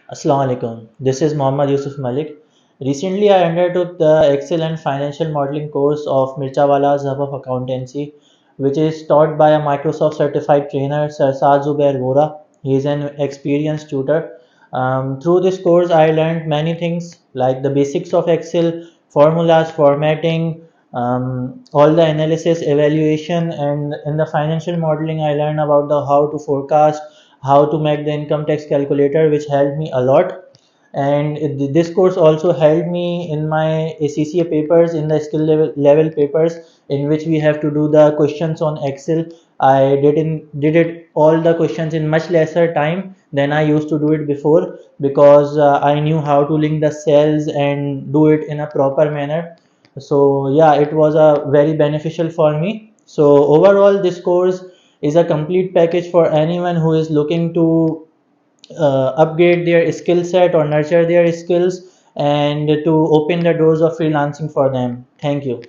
Assalamu alaikum. This is Muhammad Yousuf Malik. Recently, I undertook the Excel and Financial Modeling course of Mirchawala Hub of Accountancy, which is taught by a Microsoft certified trainer, Sir Saad Zubair Vohra. He is an experienced tutor. Through this course, I learned many things like the basics of Excel, formulas, formatting, all the analysis, evaluation, and in the financial modeling, I learned about the how to forecast, how to make the income tax calculator, which helped me a lot. And this course also helped me in my ACCA papers, in the level papers, in which we have to do the questions on Excel. I did it all the questions in much lesser time than I used to do it before, because I knew how to link the cells and do it in a proper manner. So yeah, it was a very beneficial for me. So overall, this course is a complete package for anyone who is looking to upgrade their skill set or nurture their skills, and to open the doors of freelancing for them. Thank you.